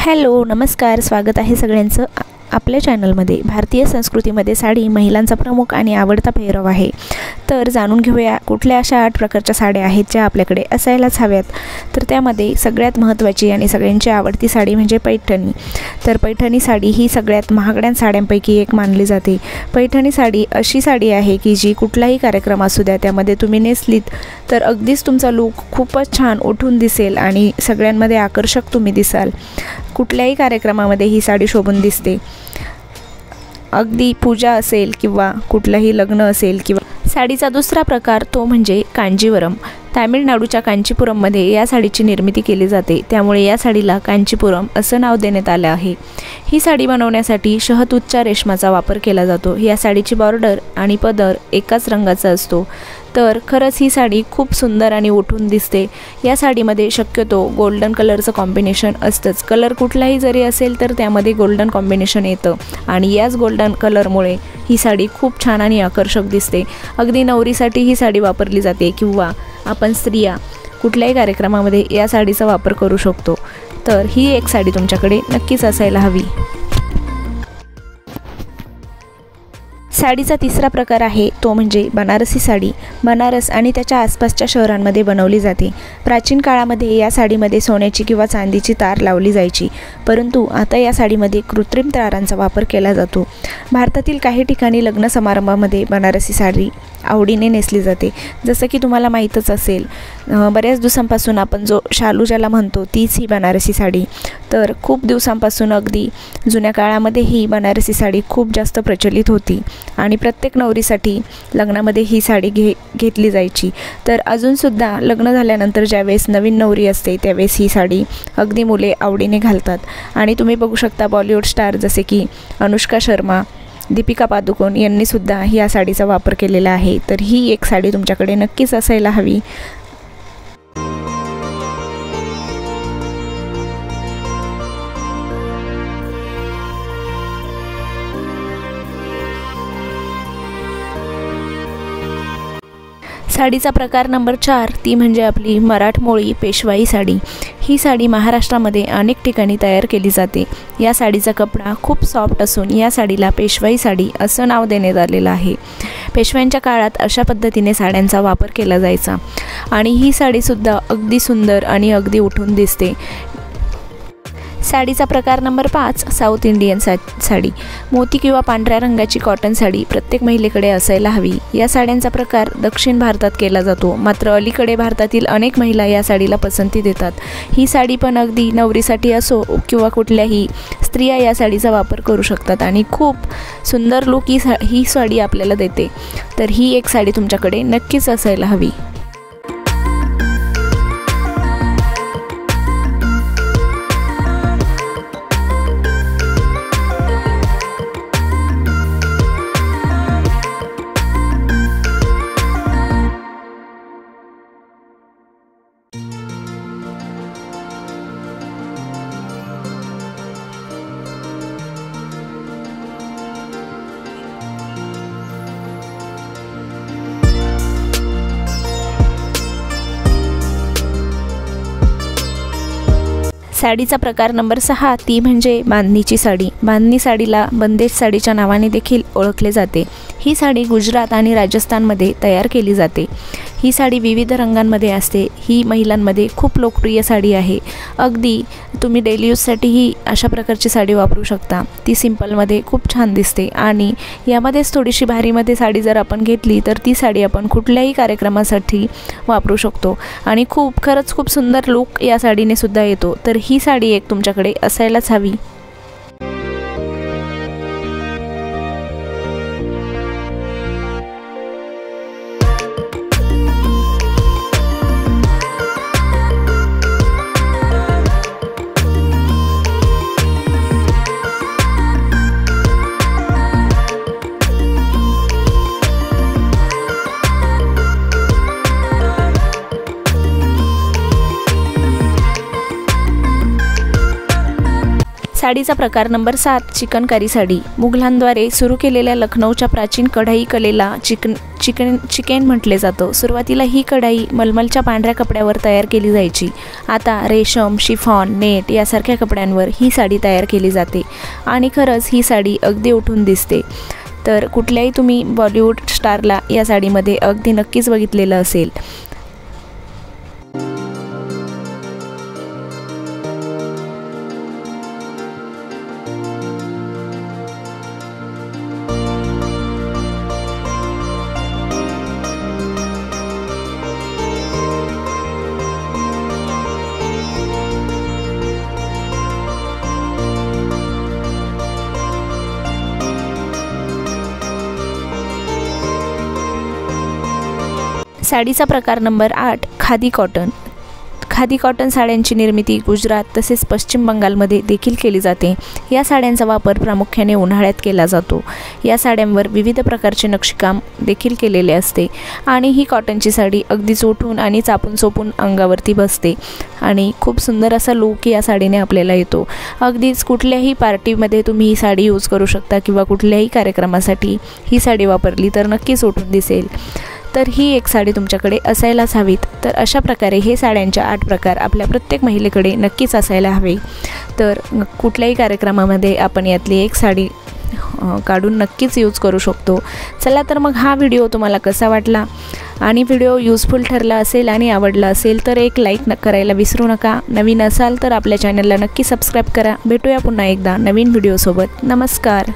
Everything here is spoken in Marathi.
हॅलो, नमस्कार. स्वागत आहे सगळ्यांचं आपल्या चॅनलमध्ये. भारतीय संस्कृतीमध्ये साडी महिलांचा प्रमुख आणि आवडता पेहराव आहे. तर जाणून घेऊया कुठल्या अशा 8 प्रकारच्या साड्या आहेत ज्या आपल्याकडे असायलाच हव्यात. तर त्यामध्ये सगळ्यात महत्त्वाची आणि सगळ्यांची आवडती साडी म्हणजे पैठणी. तर पैठणी साडी ही सगळ्यात महागड्या साड्यांपैकी एक मानली जाते. पैठणी साडी अशी साडी आहे की जी कुठलाही कार्यक्रम असू द्या त्यामध्ये तुम्ही नेसलीत तर अगदीच तुमचा लूक खूपच छान उठून दिसेल आणि सगळ्यांमध्ये आकर्षक तुम्ही दिसाल. कुठल्याही कार्यक्रमामध्ये ही साडी शोभून दिसते. अगदी पूजा असेल किंवा कुठलंही लग्न असेल किंवा साडीचा दुसरा प्रकार तो म्हणजे कांजीवरम. तामिळनाडूच्या कांचीपुरममध्ये या साडीची निर्मिती केली जाते, त्यामुळे या साडीला कांचीपुरम असं नाव देण्यात आलं आहे. ही साडी बनवण्यासाठी शहतूतच्या रेशमाचा वापर केला जातो. या साडीची बॉर्डर आणि पदर एकाच रंगाचा असतो. तर खरंच ही साडी खूप सुंदर आणि उठून दिसते. या साडीमध्ये शक्यतो गोल्डन कलरचं कॉम्बिनेशन असतंच. कलर कुठलाही जरी असेल तर त्यामध्ये गोल्डन कॉम्बिनेशन येतं आणि याच गोल्डन कलरमुळे ही साडी खूप छान आणि आकर्षक दिसते. अगदी नवरीसाठी ही साडी वापरली जाते किंवा आपण स्त्रिया कुठल्याही कार्यक्रमामध्ये या साडीचा वापर करू शकतो. तर ही एक साडी तुमच्याकडे नक्कीच असायला हवी. साडीचा तिसरा प्रकार आहे तो म्हणजे बनारसी साडी. बनारस आणि त्याच्या आसपासच्या शहरांमध्ये बनवली जाते. प्राचीन काळामध्ये या साडीमध्ये सोन्याची किंवा चांदीची तार लावली जायची, परंतु आता या साडीमध्ये कृत्रिम तारांचा वापर केला जातो. भारतातील काही ठिकाणी लग्न समारंभामध्ये बनारसी साडी आवडीने नेसली जाते. जसं की तुम्हाला माहीतच असेल, बऱ्याच दिवसांपासून आपण जो शालू ज्याला म्हणतो तीच ही बनारसी साडी. तर खूप दिवसांपासून अगदी जुन्या काळामध्ये ही बनारसी साडी खूप जास्त प्रचलित होती आणि प्रत्येक नवरीसाठी लग्नामध्ये ही साडी घेतली जायची. तर अजूनसुद्धा लग्न झाल्यानंतर ज्यावेळेस नवीन नवरी असते त्यावेळेस ही साडी अगदी मुले आवडीने घालतात. आणि तुम्ही बघू शकता बॉलिवूड स्टार जसे की अनुष्का शर्मा, दीपिका पादुकोण यांनीसुद्धा या साडीचा वापर केलेला आहे. तर ही एक साडी तुमच्याकडे नक्कीच असायला हवी. साडीचा प्रकार नंबर 4 ती म्हणजे आपली मराठमोळी पेशवाई साडी. ही साडी महाराष्ट्रामध्ये अनेक ठिकाणी तयार केली जाते. या साडीचा कपडा खूप सॉफ्ट असून या साडीला पेशवाई साडी असं नाव देण्यात आलेलं आहे. पेशव्यांच्या काळात अशा पद्धतीने साड्यांचा वापर केला जायचा आणि ही साडीसुद्धा अगदी सुंदर आणि अगदी उठून दिसते. साडीचा प्रकार नंबर 5 साऊथ इंडियन साडी. मोती किंवा पांढऱ्या रंगाची कॉटन साडी प्रत्येक महिलेकडे असायला हवी. या साड्यांचा प्रकार दक्षिण भारतात केला जातो, मात्र अलीकडे भारतातील अनेक महिला या साडीला पसंती देतात. ही साडी पण अगदी नवरीसाठी असो किंवा कुठल्याही स्त्रिया या साडीचा वापर करू शकतात आणि खूप सुंदर लूक ही साडी आपल्याला देते. तर ही एक साडी तुमच्याकडे नक्कीच असायला हवी. साडीचा प्रकार नंबर 6 ती म्हणजे बांधणीची साडी. बांधणी साडीला बंदेज साडीच्या नावाने देखील ओळखले जाते. ही साडी गुजरात आणि राजस्थानमध्ये तयार केली जाते. ही साडी विविध रंगांमध्ये असते. ही महिलांमध्ये खूप लोकप्रिय साडी आहे. अगदी तुम्ही डेली यूजसाठीही अशा प्रकारची साडी वापरू शकता. ती सिंपलमध्ये खूप छान दिसते आणि यामध्येच थोडीशी भारीमध्ये साडी जर आपण घेतली तर ती साडी आपण कुठल्याही कार्यक्रमासाठी वापरू शकतो आणि खरंच खूप सुंदर लूक या साडीने सुद्धा येतो. तर ही साडी एक तुमच्याकडे असायलाच हवी. साडीचा प्रकार नंबर 7, चिकनकारी साडी. मुघलांद्वारे सुरू केलेल्या लखनौच्या प्राचीन कढाई कलेला चिकन म्हटले जातं. सुरुवातीला ही कढाई मलमलच्या पांढऱ्या कपड्यावर तयार केली जायची. आता रेशम, शिफॉन, नेट यासारख्या कपड्यांवर ही साडी तयार केली जाते आणि खरंच ही साडी अगदी उठून दिसते. तर कुठल्याही तुम्ही बॉलिवूड स्टारला या साडीमध्ये अगदी नक्कीच बघितलेलं असेल. साडीचा प्रकार number 8, khadi cotton. Khadi cotton साड्यांची निर्मिती गुजरात तसेच पश्चिम बंगालमध्ये देखील केली जाते. या साड्यांचा वापर प्रामुख्याने उन्हाळ्यात केला जातो. या साड्यांवर विविध प्रकारचे नक्षीकाम देखील केलेले असते आणि ही कॉटनची साडी अगदी उठून आणि चापून चोपून अंगावरती बसते आणि खूप सुंदर असा लूक या साडीने आपल्याला येतो. अगदीच कुठल्याही पार्टीमध्ये तुम्ही ही साडी यूज करू शकता किंवा कुठल्याही कार्यक्रमासाठी ही साडी वापरली तर नक्कीच उठून दिसेल. तर ही एक साडी तुमच्याकडे असायलाच हवीत. तर अशा प्रकारे हे साड्यांच्या 8 प्रकार आपल्या प्रत्येक महिलेकडे नक्कीच असायला हवे. तर कुठल्याही कार्यक्रमामध्ये आपण यातली एक साडी काढून नक्कीच यूज करू शकतो. चला तर मग हा व्हिडिओ तुम्हाला कसा वाटला आणि व्हिडिओ युजफुल ठरला असेल आणि आवडला असेल तर एक लाईक करायला विसरू नका. नवीन असाल तर आपल्या चॅनलला नक्की सबस्क्राईब करा. भेटूया पुन्हा एकदा नवीन व्हिडिओसोबत. नमस्कार.